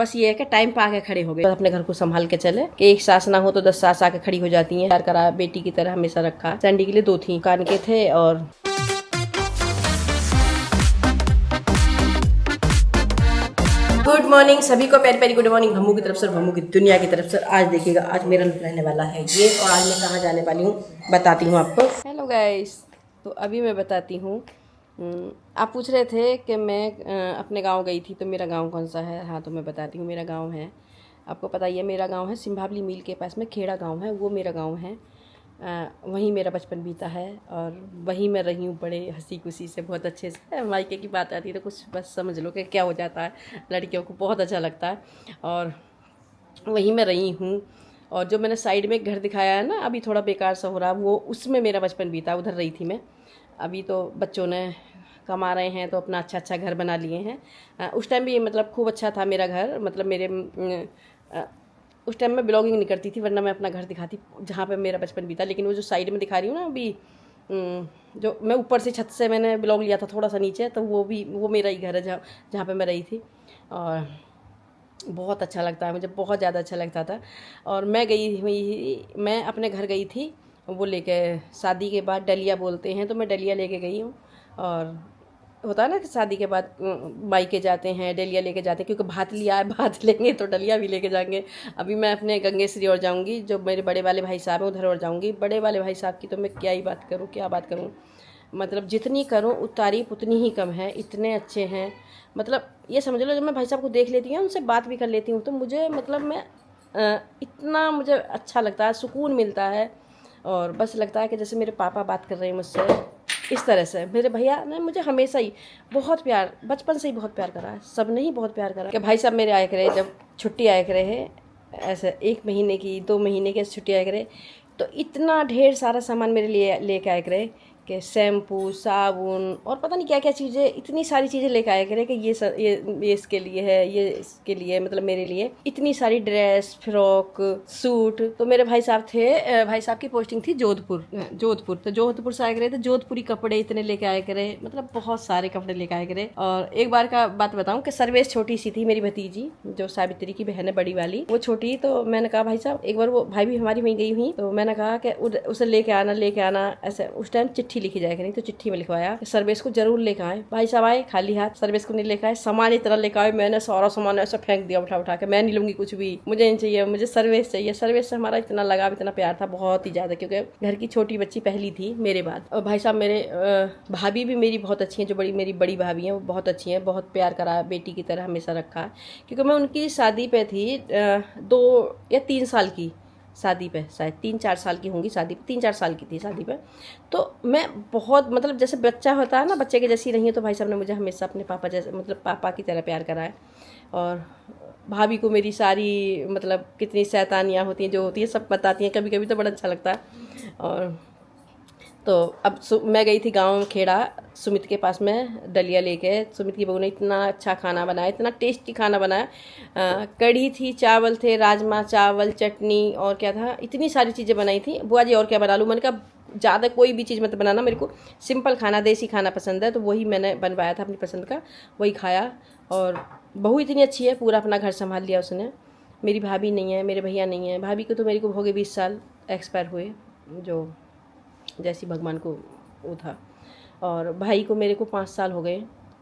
बस ये है कि टाइम पे आके खड़े हो गए, अपने घर को संभाल के चले कि एक सास ना हो तो 10 सास आके खड़ी हो जाती हैं। प्यार करा, बेटी की तरह हमेशा रखा। सैंडी के लिए 2 थी, कान के थे। और गुड मॉर्निंग सभी को, प्यारी प्यारी गुड मॉर्निंग भम्मू की तरफ से, भम्मू की दुनिया की तरफ से। आज देखिएगा, आज मेरा लुक रहने वाला है ये, और आज मैं कहाँ जाने वाली हूँ बताती हूँ आपको। हेलो गाइस, तो अभी मैं बताती हूँ। आप पूछ रहे थे कि मैं अपने गांव गई थी, तो मेरा गांव कौन सा है। हाँ, तो मैं बताती हूँ। मेरा गांव है, आपको पता ही है, मेरा गांव है सिंभावली मिल के पास में खेड़ा गांव है, वो मेरा गांव है। वहीं मेरा बचपन बीता है और वहीं मैं रही हूँ बड़े हंसी खुशी से, बहुत अच्छे से। मायके की बात आती है तो कुछ बस समझ लो कि क्या हो जाता है, लड़कियों को बहुत अच्छा लगता है। और वहीं मैं रही हूँ। और जो मैंने साइड में एक घर दिखाया है ना, अभी थोड़ा बेकार सा हो रहा, वो उसमें मेरा बचपन बीता, उधर रही थी मैं। अभी तो बच्चों ने कमा रहे हैं तो अपना अच्छा अच्छा घर बना लिए हैं। उस टाइम भी मतलब खूब अच्छा था मेरा घर, मतलब मेरे उस टाइम मैं ब्लॉगिंग नहीं करती थी, वरना मैं अपना घर दिखाती जहाँ पे मेरा बचपन बीता। लेकिन वो जो साइड में दिखा रही हूँ ना अभी, जो मैं ऊपर से छत से मैंने ब्लॉग लिया था थोड़ा सा नीचे, तो वो मेरा ही घर है जहाँ जहाँ पे मैं रही थी। और बहुत अच्छा लगता है मुझे, बहुत ज़्यादा अच्छा लगता था। और मैं अपने घर गई थी, वो लेके शादी के बाद डलिया बोलते हैं, तो मैं डलिया लेके गई हूँ। और होता है ना कि शादी के बाद मायके जाते हैं, डलिया लेके जाते हैं, क्योंकि भात लिया है, भात लेंगे तो डलिया भी लेके जाएंगे। अभी मैं अपने गंगेश्वरी और जाऊंगी, जो मेरे बड़े वाले भाई साहब हैं उधर और जाऊंगी। बड़े वाले भाई साहब की तो मैं क्या ही बात करूँ, क्या बात करूँ, मतलब जितनी करूँ तारीफ उतनी ही कम है, इतने अच्छे हैं। मतलब ये समझ लो, जब मैं भाई साहब को देख लेती हूँ, उनसे बात भी कर लेती हूँ, तो मुझे मतलब मैं इतना मुझे अच्छा लगता है, सुकून मिलता है। और बस लगता है कि जैसे मेरे पापा बात कर रहे हैं मुझसे, इस तरह से। मेरे भैया ने मुझे हमेशा ही बहुत प्यार, बचपन से ही बहुत प्यार करा है, सब ने ही बहुत प्यार करा कि भाई साहब मेरे आए करे, जब छुट्टी आए करे है, ऐसे 1 महीने की 2 महीने की छुट्टी आए करे, तो इतना ढेर सारा सामान मेरे लिए लेके आए करे कि शैम्पू, साबुन और पता नहीं क्या क्या चीज़ें, इतनी सारी चीज़ें लेके आया करे कि ये इसके लिए है, ये इसके लिए, मतलब मेरे लिए इतनी सारी ड्रेस, फ्रॉक, सूट। तो मेरे भाई साहब थे, भाई साहब की पोस्टिंग थी जोधपुर, तो जोधपुर से आए करे, तो जोधपुरी कपड़े इतने लेके आए करे, मतलब बहुत सारे कपड़े लेके आए करे। और एक बार का बात बताऊं कि सर्वेश छोटी सी थी, मेरी भतीजी जो सावित्री की बहन है बड़ी वाली, वो छोटी। तो मैंने कहा भाई साहब, एक बार वो भाई भी हमारी वहीं गई हुई, तो मैंने कहा कि उसे लेके आना ऐसे। उस टाइम चिट्ठी लिखी जाएगी नहीं, तो चिट्ठी में लिखवाया कि सर्वेश को जरूर लेकर आए। भाई साहब आए खाली हाथ, सर्वेश को नहीं लेकर आए, सामान इतना लेकर आए, मैंने सारा सामान ऐसा फेंक दिया उठा उठा के, मैं नहीं लूंगी कुछ भी, मुझे नहीं चाहिए, मुझे सर्वेश चाहिए। सर्वेश से हमारा इतना लगाव, इतना प्यार था, बहुत ही ज्यादा, क्योंकि घर की छोटी बच्ची पहली थी मेरे बाद। और भाई साहब मेरे भाभी भी मेरी बहुत अच्छी हैं, जो मेरी बड़ी भाभी हैं, वो बहुत अच्छी हैं, बहुत प्यार करा, बेटी की तरह हमेशा रखा। क्योंकि मैं उनकी शादी पे थी 2 या 3 साल की शादी पे, शायद 3-4 साल की होंगी शादी पे, 3-4 साल की थी शादी पे। तो मैं बहुत, मतलब जैसे बच्चा होता है ना, बच्चे के जैसी रही है, तो भाई साहब ने मुझे हमेशा अपने पापा जैसे, मतलब पापा की तरह प्यार करा है। और भाभी को मेरी सारी, मतलब कितनी शैतानियाँ होती हैं, जो होती है सब बताती हैं, कभी कभी तो बड़ा अच्छा लगता है। और तो अब मैं गई थी गांव में खेड़ा, सुमित के पास में डलिया लेके। सुमित की बहू ने इतना अच्छा खाना बनाया, इतना टेस्टी खाना बनाया। कढ़ी थी, चावल थे, राजमा चावल, चटनी और क्या था, इतनी सारी चीज़ें बनाई थी। बुआ जी और क्या बना लूँ, मैंने कहा ज़्यादा कोई भी चीज़ मत बनाना, मेरे को सिंपल खाना, देसी खाना पसंद है। तो वही मैंने बनवाया था अपनी पसंद का, वही खाया। और बहू इतनी अच्छी है, पूरा अपना घर संभाल लिया उसने। मेरी भाभी नहीं है, मेरे भैया नहीं है। भाभी को तो मेरे को हो गए 20 साल एक्सपायर हुए, जो जैसी भगवान को वो था। और भाई को मेरे को 5 साल हो गए,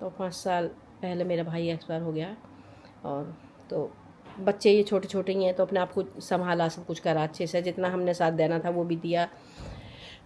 तो 5 साल पहले मेरा भाई एक्सपायर हो गया। और तो बच्चे ये छोटे छोटे ही हैं, तो अपने आप को संभाला, सब कुछ करा अच्छे से, जितना हमने साथ देना था वो भी दिया।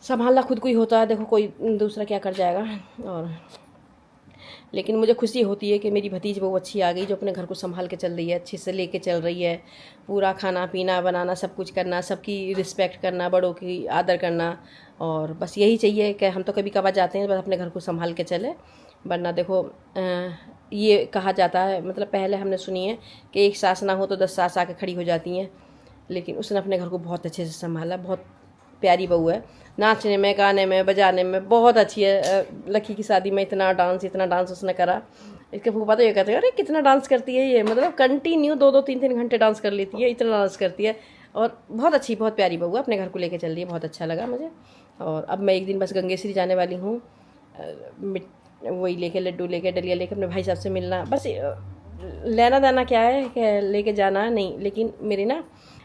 संभालना खुद को ही होता है, देखो कोई दूसरा क्या कर जाएगा। और लेकिन मुझे खुशी होती है कि मेरी भतीजी बहू अच्छी आ गई, जो अपने घर को संभाल के चल रही है, अच्छे से लेके चल रही है। पूरा खाना पीना बनाना, सब कुछ करना, सबकी रिस्पेक्ट करना, बड़ों की आदर करना। और बस यही चाहिए कि हम तो कभी कभार जाते हैं, बस अपने घर को संभाल के चले। वरना देखो ये कहा जाता है, मतलब पहले हमने सुनी है कि एक सास ना हो तो 10 सास आके खड़ी हो जाती हैं। लेकिन उसने अपने घर को बहुत अच्छे से संभाला, बहुत प्यारी बहू है। नाचने में, गाने में, बजाने में बहुत अच्छी है। लकी की शादी में इतना डांस उसने करा। इसके फूफा तो ये कहते हैं, अरे कितना डांस करती है ये, मतलब कंटिन्यू 2-2, 3-3 घंटे डांस कर लेती है, इतना डांस करती है। और बहुत अच्छी, बहुत प्यारी बहू है, अपने घर को लेके चल रही है, बहुत अच्छा लगा मुझे। और अब मैं एक दिन बस गंगेश्वरी जाने वाली हूँ, वही लेके, लड्डू लेके, डलिया लेके, अपने भाई साहब से मिलना। बस लेना देना क्या है कि लेके जाना नहीं, लेकिन मेरी ना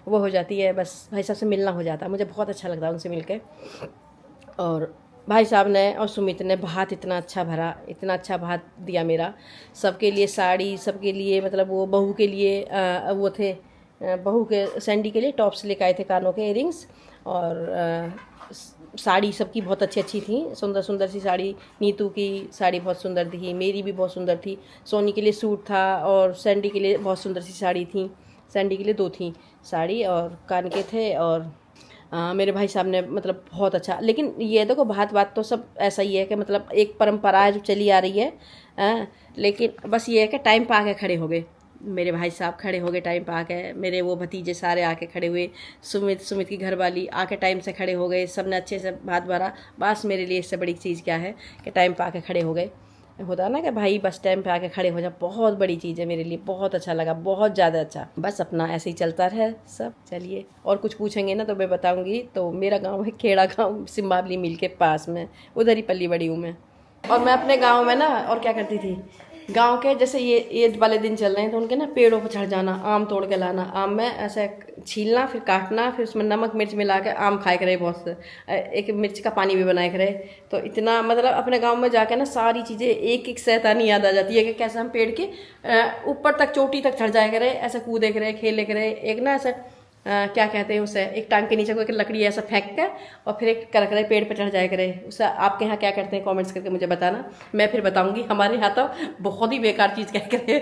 वो हो जाती है, बस भाई साहब से मिलना हो जाता है, मुझे बहुत अच्छा लगता है उनसे मिलके। और भाई साहब ने और सुमित ने भात इतना अच्छा भरा, इतना अच्छा भात दिया मेरा, सबके लिए साड़ी, सबके लिए मतलब वो बहू के लिए वो थे बहू के सैंडी के लिए टॉप्स लेके आए थे, कानों के इयरिंग्स, और साड़ी सबकी बहुत अच्छी अच्छी थी, सुंदर सुंदर सी साड़ी। नीतू की साड़ी बहुत सुंदर थी, मेरी भी बहुत सुंदर थी, सोनी के लिए सूट था, और सैंडी के लिए बहुत सुंदर सी साड़ी थी। सैंडी के लिए 2 थी साड़ी, और कान के थे, और मेरे भाई साहब ने मतलब बहुत अच्छा। लेकिन ये देखो बात तो सब ऐसा ही है कि मतलब एक परंपरा है जो चली आ रही है, लेकिन बस ये है कि टाइम पे आके खड़े हो गए, मेरे भाई साहब खड़े हो गए टाइम पे आके, मेरे वो भतीजे सारे आके खड़े हुए, सुमित की घरवाली आके टाइम से खड़े हो गए, सब ने अच्छे से भात भरा। बस मेरे लिए इससे बड़ी चीज़ क्या है कि टाइम पे आके खड़े हो गए। होता ना कि भाई बस टाइम पे आके खड़े हो जा, बहुत बड़ी चीज़ है मेरे लिए, बहुत अच्छा लगा, बहुत ज़्यादा अच्छा। बस अपना ऐसे ही चलता रहे सब। चलिए, और कुछ पूछेंगे ना तो मैं बताऊंगी। तो मेरा गांव है खेड़ा गांव, सिम्बावली मिल के पास में, उधर ही पली बड़ी हूँ मैं। और मैं अपने गांव में ना और क्या करती थी, गांव के जैसे ये वाले दिन चल रहे हैं तो उनके ना पेड़ों पर चढ़ जाना, आम तोड़ के लाना, आम में ऐसे छीलना, फिर काटना, फिर उसमें नमक मिर्च मिला के आम खाए करे, बहुत से एक मिर्च का पानी भी बनाए करे। तो इतना मतलब अपने गांव में जाके ना सारी चीज़ें एक एक शैतानी याद आ जाती है कि कैसे हम पेड़ के ऊपर तक चोटी तक चढ़ जाए करे, ऐसे कूदे करे, खेले करे। एक ना ऐसे क्या कहते हैं उसे, एक टांग के नीचे को एक लकड़ी ऐसा फेंक कर और फिर एक कर करे पेड़ पे चढ़ जाया करे। उसे आपके यहाँ क्या करते हैं कमेंट्स करके मुझे बताना, मैं फिर बताऊंगी। हमारे यहाँ तो बहुत ही बेकार चीज़ क्या करे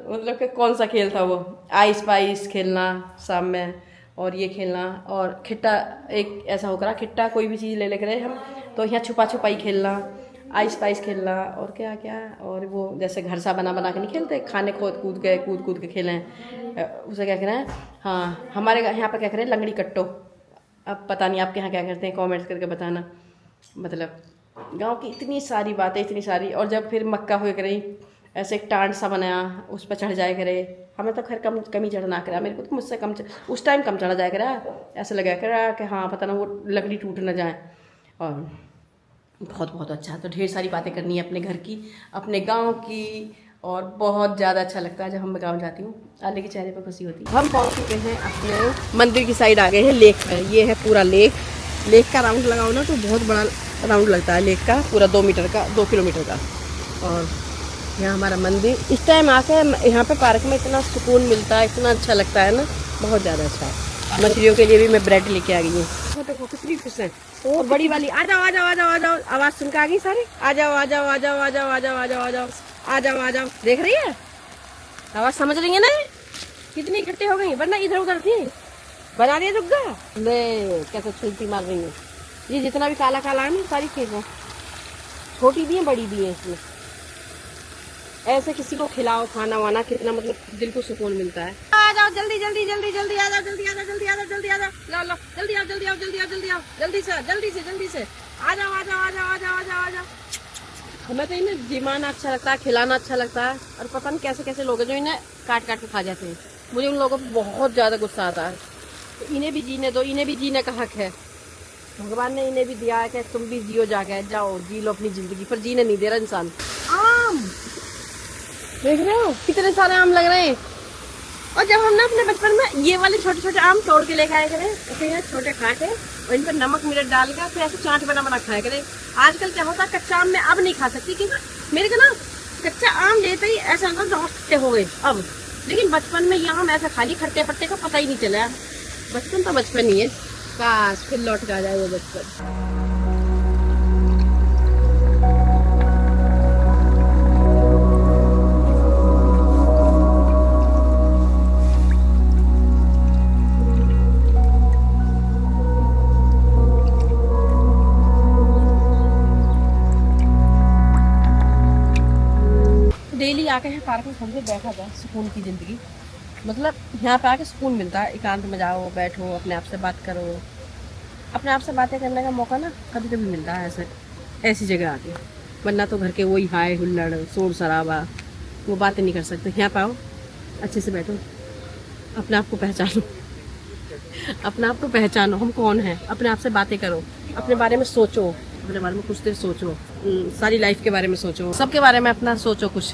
मतलब कि कौन सा खेल था वो, आइस पाइस खेलना शाम में, और ये खेलना, और खिट्टा एक ऐसा होकर खिट्टा कोई भी चीज़ ले ले करे हम, तो यहाँ छुपा छुपाई खेलना, आइस पाइस खेलना, और क्या क्या, और वो जैसे घर सा बना बना के नहीं खेलते, खाने कूद के खेलें, उसे क्या कहना है। हाँ, हमारे यहाँ पर क्या करें, लंगड़ी कट्टो। अब पता नहीं आपके यहाँ क्या करते हैं, कमेंट्स करके बताना। मतलब गांव की इतनी सारी बातें, इतनी सारी। और जब फिर मक्का हुए करे, ऐसे एक टांड सा बनाया, उस पर चढ़ जाए करे। हमें तो खैर कम ही चढ़ना करा, मेरे को तो मुझसे उस टाइम कम चढ़ा जाए करा, ऐसा लगा करा कि हाँ पता ना वो लकड़ी टूट ना जाए। और बहुत बहुत अच्छा, तो ढेर सारी बातें करनी है अपने घर की, अपने गांव की, और बहुत ज़्यादा अच्छा लगता है जब हम गांव जाती हूँ। आले के चेहरे पर खुशी होती है। हम पहुँच चुके हैं अपने मंदिर की साइड, आ गए हैं लेक में। ये है पूरा लेक का राउंड लगाओ ना तो बहुत बड़ा राउंड लगता है लेक का, पूरा 2 किलोमीटर का। और यहाँ हमारा मंदिर, इस टाइम आके यहाँ पे पार्क में इतना सुकून मिलता है, इतना अच्छा लगता है ना, बहुत ज़्यादा अच्छा है। मछलियों के लिए भी मैं ब्रेड लेके आ गई हूँ। देखो कितनी फिश है, ओ बड़ी वाली। आ जाओ आ जाओ आ जाओ आ जाओ, आवाज़ सुन के आ गई सारी। आ जाओ आ जाओ आ जाओ आ जाओ आ जाओ आ जाओ आ जाओ आ जाओ आ जाओ। देख रही है आवाज़, समझ रही है ना कितनी इकट्ठे हो गई, वरना इधर उधर थी। बना दिया दुग्गा, ले कैसे छुलती मार रही है। ये जितना भी काला काला है ना सारी फिश है, छोटी भी है बड़ी भी है। इसमें ऐसे किसी को खिलाओ खाना वाना, कितना मतलब दिल को सुकून मिलता है। आ जाओ जल्दी जल्दी जल्दी जल्दी आ जाओ, जल्दी आ जाओ जल्दी आ जाओ जल्दी आ जाओ, लो लो जल्दी आओ जल्दी आओ जल्दी आओ जल्दी आओ, जल्दी से आ जाओ आ जाओ आ जाओ आ जाओ आ जाओ आ जाओ। हमें तो इन्हें जिमाना अच्छा लगता है, खिलाना अच्छा लगता है, और पता नहीं कैसे कैसे लोग हैं जो इन्हें काट काट के खा जाते हैं। मुझे उन लोगों पर बहुत ज़्यादा गुस्सा आता है। तो इन्हें भी जीने दो, इन्हें भी जीने का हक है। भगवान ने इन्हें भी दिया है कि तुम भी जियो, जाके जाओ जी लो अपनी ज़िंदगी, पर जीने नहीं दे रहा इंसान। आम देख रहे हो कितने सारे आम लग रहे हैं। और जब हम ना अपने बचपन में ये वाले छोटे छोटे आम तोड़ के लेके आए करें, ऐसे छोटे काटे और इन पर नमक मिर्च डाल कर फिर ऐसे चाट बना खाया करें। आजकल क्या होता है, कच्चा आम मैं अब नहीं खा सकती, क्योंकि मेरे को ना कच्चा आम लेते ही ऐसा लगता है खट्टे हो गए अब। लेकिन बचपन में ये आम ऐसा खाली खट्टे पट्टे का पता ही नहीं चला। बचपन तो बचपन ही है, काश फिर लौट के आ जाए वो बचपन। डेली आके यहाँ पार्क में घूमते बैठा जाए, सुकून की ज़िंदगी। मतलब यहाँ पे आके सुकून मिलता है, एकांत में जाओ, बैठो, अपने आप से बात करो। अपने आप से बातें करने का मौका ना कभी कभी मिलता है ऐसी जगह आके, वरना तो घर के वही हाय हुल्लड़ शोर शराबा, वो बातें नहीं कर सकते। यहाँ पे आओ, अच्छे से बैठो, अपने आप को पहचानो, अपने आप को पहचानो हम कौन हैं, अपने आप से बातें करो, अपने बारे में सोचो, अपने बारे में कुछ देर सोचो, सारी लाइफ के बारे में सोचो, सबके बारे में अपना सोचो कुछ।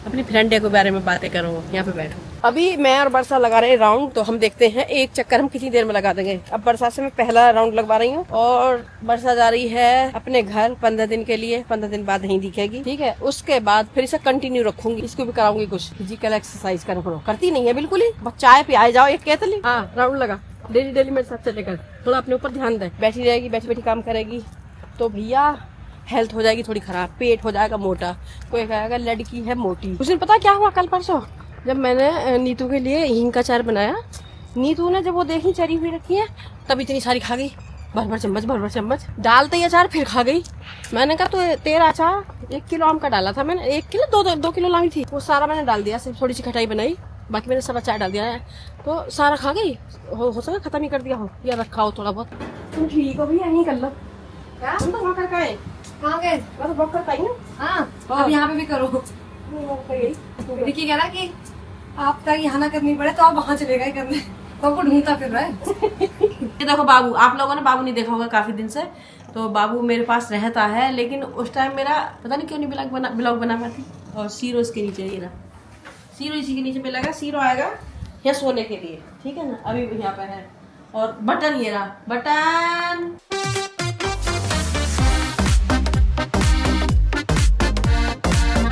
अपनी फ्रेंड के बारे में बातें करो, यहाँ पे बैठो। अभी मैं और वर्षा लगा रहे हैं राउंड, तो हम देखते हैं एक चक्कर हम कितनी देर में लगा देंगे। अब वर्षा से मैं पहला राउंड लगवा रही हूँ और वर्षा जा रही है अपने घर 15 दिन के लिए। 15 दिन बाद नहीं दिखेगी, ठीक है। उसके बाद फिर इसे कंटिन्यू रखूंगी, इसको भी कराऊंगी कुछ फिजिकल एक्सरसाइज करो। करती नहीं है बिल्कुल ही, बस चाय पे आ जाओ एक कहतली। हाँ, राउंड लगा डेली डेली मेरे साथ चलेगा। थोड़ा अपने ऊपर ध्यान दे, बैठी रहेगी, बैठी बैठी काम करेगी तो भैया हेल्थ हो जाएगी थोड़ी खराब, पेट हो जाएगा मोटा, कोई कहेगा लड़की है मोटी। उस दिन पता क्या हुआ, कल परसों जब मैंने नीतू के लिए हींग का अचार बनाया, नीतू ने जब वो देखी चरी हुई रखी है तब इतनी सारी खा गई, भर भर चम्मच डालते ही अचार फिर खा गई। मैंने कहा तो तेरा अचार 1 किलो आम का डाला था मैंने, 1 किलो 2 किलो लाई थी, वो सारा मैंने डाल दिया, सिर्फ थोड़ी सी खटाई बनाई, बाकी मैंने सब अचार डाल दिया है, तो सारा खा गई। हो सके खत्म ही कर दिया हो या रखा हो थोड़ा बहुत। तुम ठीक हो भी यहीं कर लो, तुम तो वहाँ कर गए, कहाँ गए? मैं तो वॉक कर पाई ना। हाँ, अब यहाँ पे भी करो। देखिए कह रहा कि आप तक यहाँ ना करनी पड़े तो आप वहाँ चले गए करने, तो आपको ढूंढता फिर रहा है। ये देखो बाबू, आप लोगों ने बाबू नहीं देखा होगा काफी दिन से, तो बाबू मेरे पास रहता है, लेकिन उस टाइम मेरा पता नहीं क्यों नहीं ब्लॉग बना पाती। और सीरो इसके नीचे, ये ना सीरो इसी के नीचे पे लगा, सीरो आएगा यहाँ सोने के लिए, ठीक है ना। अभी यहाँ पे है और बटन, ये रहा बटन।